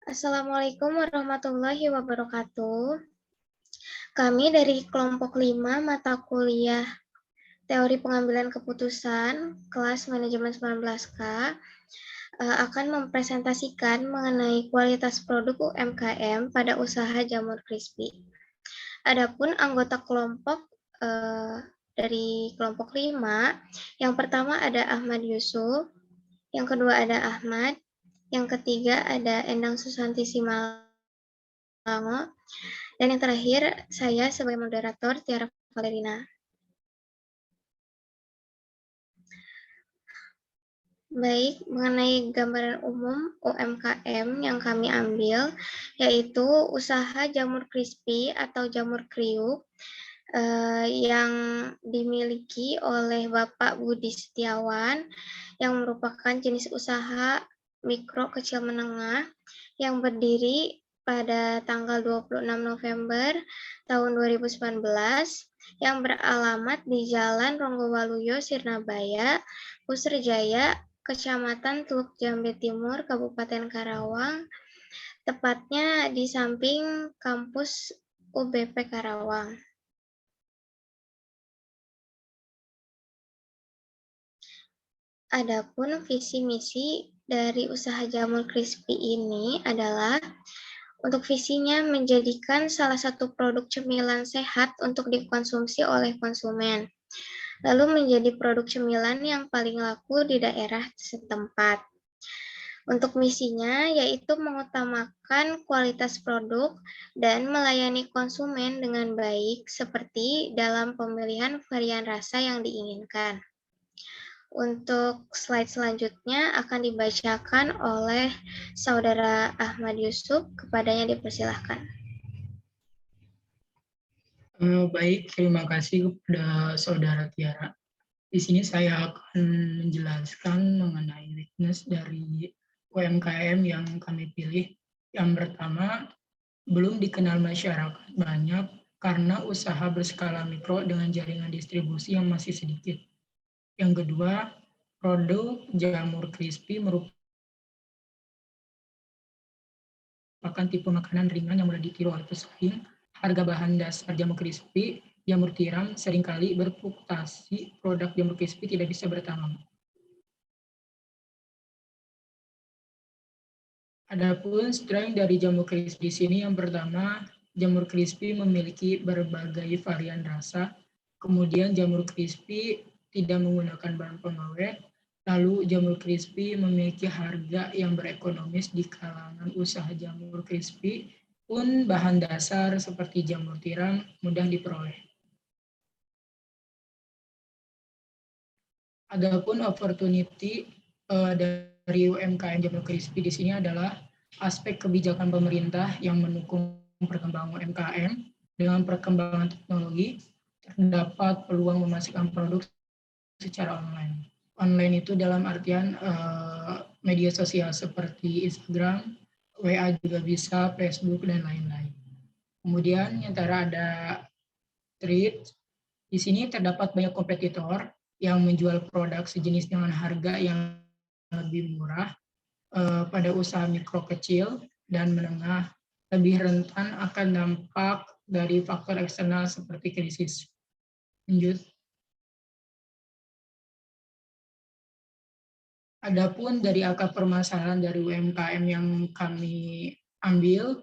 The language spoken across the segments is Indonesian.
Assalamualaikum warahmatullahi wabarakatuh. Kami dari kelompok 5 mata kuliah Teori Pengambilan Keputusan kelas Manajemen 19K akan mempresentasikan mengenai kualitas produk UMKM pada usaha jamur crispy. Adapun anggota kelompok dari kelompok 5, yang pertama ada Ahmad Yusuf, yang kedua ada Ahmad, yang ketiga ada Endang Susanti Simalango, dan yang terakhir, saya sebagai moderator, Tiara Valerina. Baik, mengenai gambaran umum UMKM yang kami ambil, yaitu usaha jamur crispy atau jamur kriuk yang dimiliki oleh Bapak Budi Setiawan, yang merupakan jenis usaha mikro kecil menengah yang berdiri pada tanggal 26 November tahun 2019 yang beralamat di Jalan Ronggowaluyo, Sirnabaya, Puserjaya, Kecamatan Teluk Jambe Timur, Kabupaten Karawang, tepatnya di samping kampus UBP Karawang. Adapun visi misi dari usaha jamur crispy ini adalah untuk visinya menjadikan salah satu produk cemilan sehat untuk dikonsumsi oleh konsumen, lalu menjadi produk cemilan yang paling laku di daerah setempat. Untuk misinya yaitu mengutamakan kualitas produk dan melayani konsumen dengan baik seperti dalam pemilihan varian rasa yang diinginkan. Untuk slide selanjutnya akan dibacakan oleh Saudara Ahmad Yusuf, kepadanya dipersilahkan. Baik, terima kasih kepada Saudara Tiara. Di sini saya akan menjelaskan mengenai weakness dari UMKM yang kami pilih. Yang pertama, belum dikenal masyarakat banyak karena usaha berskala mikro dengan jaringan distribusi yang masih sedikit. Yang kedua, produk jamur crispy merupakan tipe makanan ringan yang mudah ditiru oleh pesaing. Harga bahan dasar jamur crispy, jamur tiram seringkali berfluktuasi, produk jamur crispy tidak bisa bertahan lama. Adapun strength dari jamur crispy di sini yang pertama, jamur crispy memiliki berbagai varian rasa. Kemudian jamur crispy tidak menggunakan bahan pengawet. Lalu jamur crispy memiliki harga yang berekonomis di kalangan usaha jamur crispy pun bahan dasar seperti jamur tiram mudah diperoleh. Adapun opportunity dari UMKM jamur crispy di sini adalah aspek kebijakan pemerintah yang mendukung perkembangan UMKM dengan perkembangan teknologi, terdapat peluang memasarkan produk secara online. Online itu dalam artian media sosial seperti Instagram, WA juga bisa, Facebook, dan lain-lain. Kemudian yang ada trade, di sini terdapat banyak kompetitor yang menjual produk sejenis dengan harga yang lebih murah pada usaha mikro kecil dan menengah, lebih rentan akan dampak dari faktor eksternal seperti krisis. Lanjut. Adapun dari akar permasalahan dari UMKM yang kami ambil,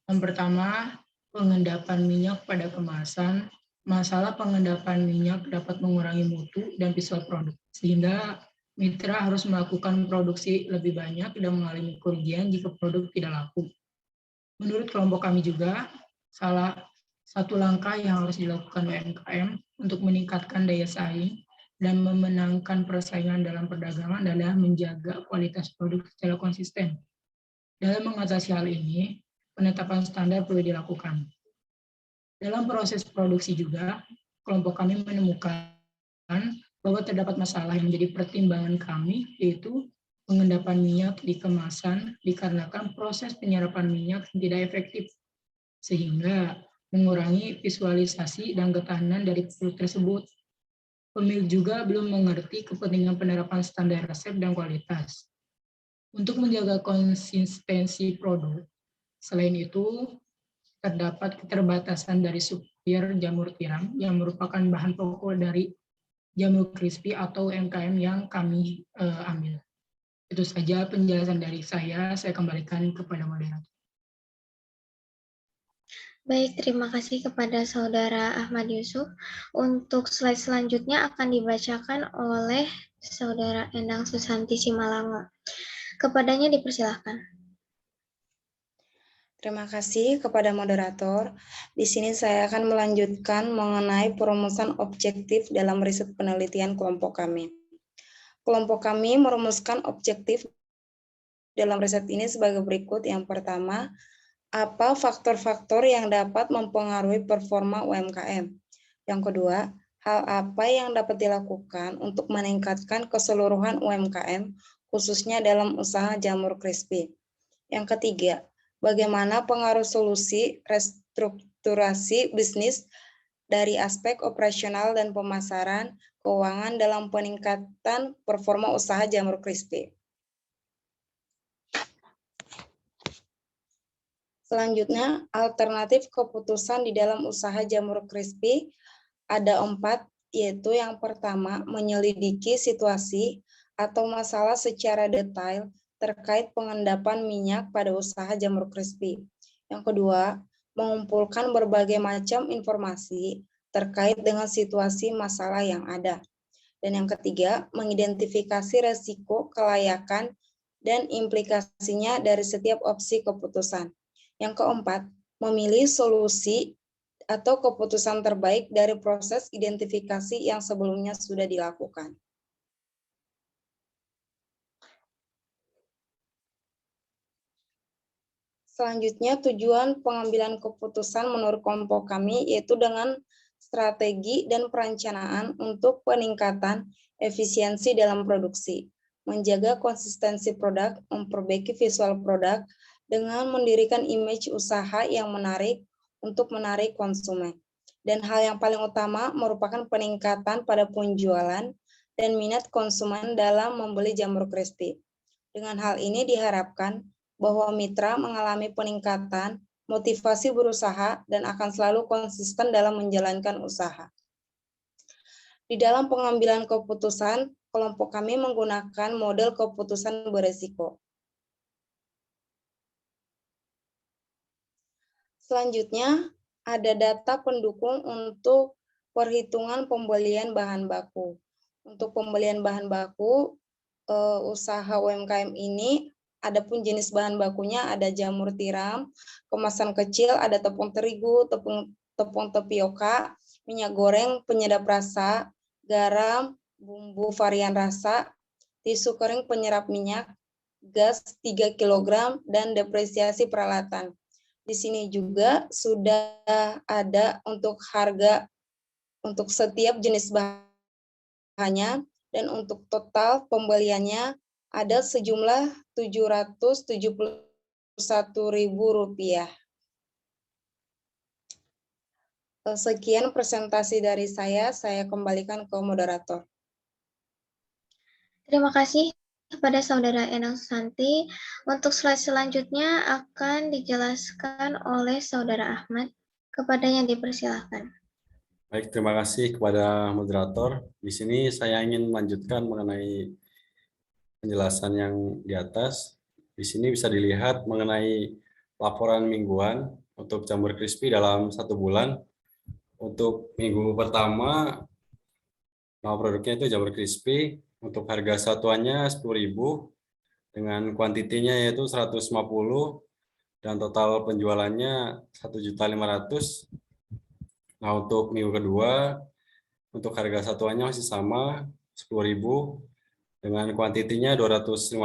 yang pertama, pengendapan minyak pada kemasan. Masalah pengendapan minyak dapat mengurangi mutu dan visual produk, sehingga mitra harus melakukan produksi lebih banyak dan mengalami kerugian jika produk tidak laku. Menurut kelompok kami juga, salah satu langkah yang harus dilakukan UMKM untuk meningkatkan daya saing dan memenangkan persaingan dalam perdagangan adalah menjaga kualitas produk secara konsisten. Dalam mengatasi hal ini, penetapan standar perlu dilakukan. Dalam proses produksi juga, kelompok kami menemukan bahwa terdapat masalah yang menjadi pertimbangan kami, yaitu pengendapan minyak di kemasan dikarenakan proses penyerapan minyak tidak efektif, sehingga mengurangi visualisasi dan ketahanan dari produk tersebut. Pemilik juga belum mengerti kepentingan penerapan standar resep dan kualitas. Untuk menjaga konsistensi produk, selain itu, terdapat keterbatasan dari supplier jamur tiram yang merupakan bahan pokok dari jamur crispy atau UMKM yang kami ambil. Itu saja penjelasan dari saya kembalikan kepada moderator. Baik, terima kasih kepada Saudara Ahmad Yusuf. Untuk slide selanjutnya akan dibacakan oleh Saudara Endang Susanti Simalanga. Kepadanya dipersilahkan. Terima kasih kepada moderator. Di sini saya akan melanjutkan mengenai perumusan objektif dalam riset penelitian kelompok kami. Kelompok kami merumuskan objektif dalam riset ini sebagai berikut. Yang pertama, apa faktor-faktor yang dapat mempengaruhi performa UMKM? Yang kedua, hal apa yang dapat dilakukan untuk meningkatkan keseluruhan UMKM, khususnya dalam usaha jamur crispy? Yang ketiga, bagaimana pengaruh solusi restrukturasi bisnis dari aspek operasional dan pemasaran keuangan dalam peningkatan performa usaha jamur crispy? Selanjutnya, alternatif keputusan di dalam usaha jamur crispy ada 4, yaitu yang pertama, menyelidiki situasi atau masalah secara detail terkait pengendapan minyak pada usaha jamur crispy. Yang kedua, mengumpulkan berbagai macam informasi terkait dengan situasi masalah yang ada. Dan yang ketiga, mengidentifikasi resiko, kelayakan, dan implikasinya dari setiap opsi keputusan. Yang keempat, memilih solusi atau keputusan terbaik dari proses identifikasi yang sebelumnya sudah dilakukan. Selanjutnya, tujuan pengambilan keputusan menurut kelompok kami yaitu dengan strategi dan perencanaan untuk peningkatan efisiensi dalam produksi, menjaga konsistensi produk, memperbaiki visual produk, dengan mendirikan image usaha yang menarik untuk menarik konsumen. Dan hal yang paling utama merupakan peningkatan pada penjualan dan minat konsumen dalam membeli jamur crispy. Dengan hal ini diharapkan bahwa mitra mengalami peningkatan motivasi berusaha dan akan selalu konsisten dalam menjalankan usaha. Di dalam pengambilan keputusan, kelompok kami menggunakan model keputusan beresiko. Selanjutnya, ada data pendukung untuk perhitungan pembelian bahan baku. Untuk pembelian bahan baku, usaha UMKM ini, adapun jenis bahan bakunya ada jamur tiram, kemasan kecil, ada tepung terigu, tepung tapioka, minyak goreng, penyedap rasa, garam, bumbu varian rasa, tisu kering penyerap minyak, gas 3 kg, dan depresiasi peralatan. Di sini juga sudah ada untuk harga untuk setiap jenis bahannya, dan untuk total pembeliannya ada sejumlah Rp771.000. Sekian presentasi dari saya kembalikan ke moderator. Terima kasih kepada Saudara Endang Susanti. Untuk slide selanjutnya akan dijelaskan oleh Saudara Ahmad. Kepadanya dipersilahkan. Baik, terima kasih kepada moderator. Di sini saya ingin melanjutkan mengenai penjelasan yang di atas. Di sini bisa dilihat mengenai laporan mingguan untuk jamur crispy dalam 1 bulan. Untuk minggu pertama, nama produknya itu jamur crispy. Untuk harga satuannya 10.000 dengan kuantitinya yaitu 150 dan total penjualannya 1.500.000. Nah, untuk minggu kedua, untuk harga satuannya masih sama 10.000 dengan kuantitinya 250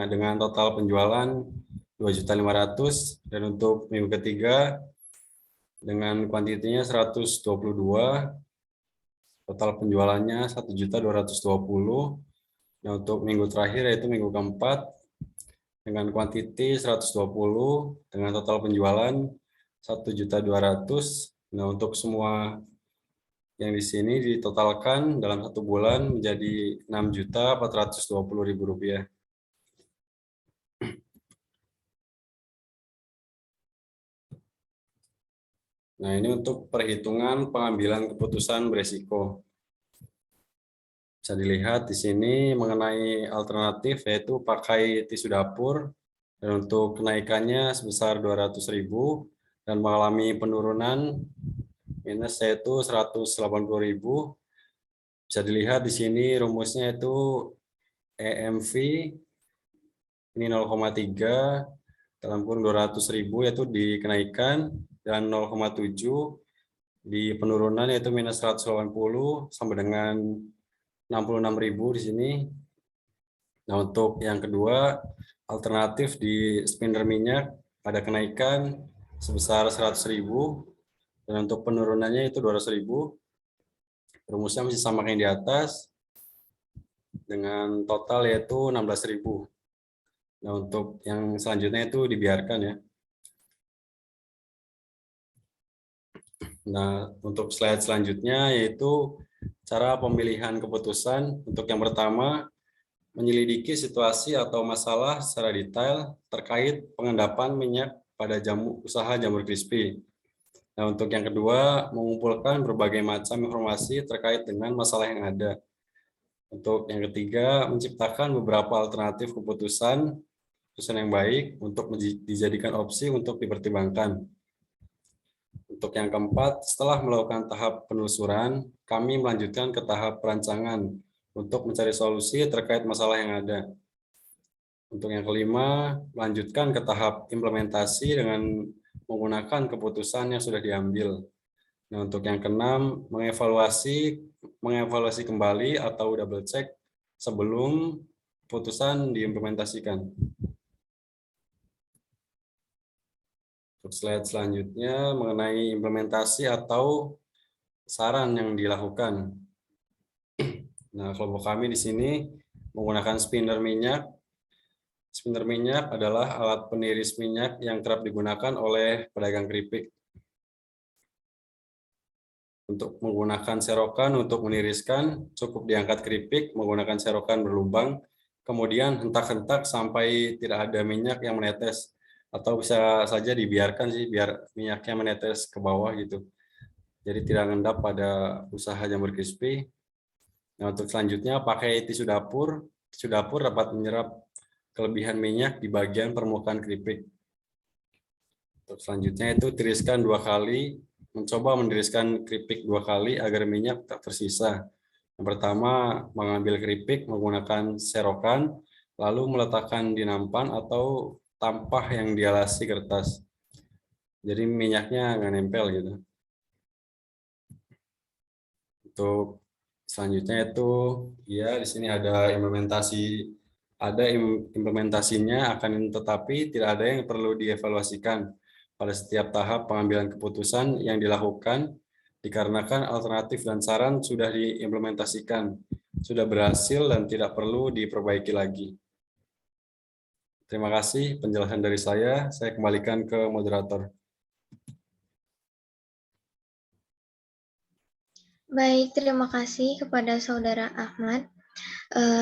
dengan total penjualan 2.500.000, dan untuk minggu ketiga dengan kuantitinya 122, total penjualannya 1.220.000. Nah, untuk minggu terakhir yaitu minggu keempat dengan kuantiti 120 dengan total penjualan 1.200.000. Nah, untuk semua yang di sini ditotalkan dalam 1 bulan menjadi Rp6.420.000. Nah, ini untuk perhitungan pengambilan keputusan beresiko. Bisa dilihat di sini mengenai alternatif yaitu pakai tisu dapur, dan untuk kenaikannya sebesar 200.000 dan mengalami penurunan minus yaitu 180.000. Bisa dilihat di sini rumusnya itu EMV ini 0,3 dalam kurung 200.000 yaitu dikenaikan, dan 0,7 di penurunan yaitu minus 180 sampai dengan 66.000 di sini. Nah, untuk yang kedua, alternatif di spinner minyak ada kenaikan sebesar 100.000 dan untuk penurunannya itu 200.000. Rumusnya masih sama kayak yang di atas dengan total yaitu 16.000. Nah, untuk yang selanjutnya itu dibiarkan ya. Nah, untuk slide selanjutnya yaitu cara pemilihan keputusan. Untuk yang pertama, menyelidiki situasi atau masalah secara detail terkait pengendapan minyak pada usaha jamur crispy. Nah, untuk yang kedua, mengumpulkan berbagai macam informasi terkait dengan masalah yang ada. Untuk yang ketiga, menciptakan beberapa alternatif keputusan yang baik untuk dijadikan opsi untuk dipertimbangkan. Untuk yang keempat, setelah melakukan tahap penelusuran, kami melanjutkan ke tahap perancangan untuk mencari solusi terkait masalah yang ada. Untuk yang kelima, melanjutkan ke tahap implementasi dengan menggunakan keputusan yang sudah diambil. Nah, untuk yang keenam, mengevaluasi kembali atau double check sebelum keputusan diimplementasikan. Untuk slide selanjutnya mengenai implementasi atau saran yang dilakukan. Nah, kelompok kami di sini menggunakan spinner minyak. Spinner minyak adalah alat peniris minyak yang kerap digunakan oleh pedagang keripik. Untuk menggunakan serokan untuk meniriskan, cukup diangkat keripik menggunakan serokan berlubang, kemudian hentak-hentak sampai tidak ada minyak yang menetes. Atau bisa saja dibiarkan sih biar minyaknya menetes ke bawah gitu. Jadi tidak mengendap pada usaha jamur crispy. Nah, untuk selanjutnya pakai tisu dapur. Tisu dapur dapat menyerap kelebihan minyak di bagian permukaan keripik. Untuk selanjutnya itu tiriskan 2 kali. Mencoba meniriskan keripik 2 kali agar minyak tak tersisa. Yang pertama, mengambil keripik menggunakan serokan, lalu meletakkan di nampan atau tampah yang dialasi kertas. Jadi minyaknya nggak nempel gitu. Untuk selanjutnya itu ya di sini ada implementasinya akan, tetapi tidak ada yang perlu dievaluasikan pada setiap tahap pengambilan keputusan yang dilakukan dikarenakan alternatif dan saran sudah diimplementasikan, sudah berhasil dan tidak perlu diperbaiki lagi. Terima kasih penjelasan dari saya kembalikan ke moderator. Baik, terima kasih kepada Saudara Ahmad.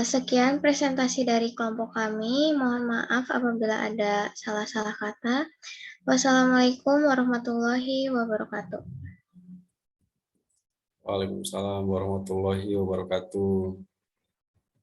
Sekian presentasi dari kelompok kami. Mohon maaf apabila ada salah-salah kata. Wassalamualaikum warahmatullahi wabarakatuh. Waalaikumsalam warahmatullahi wabarakatuh.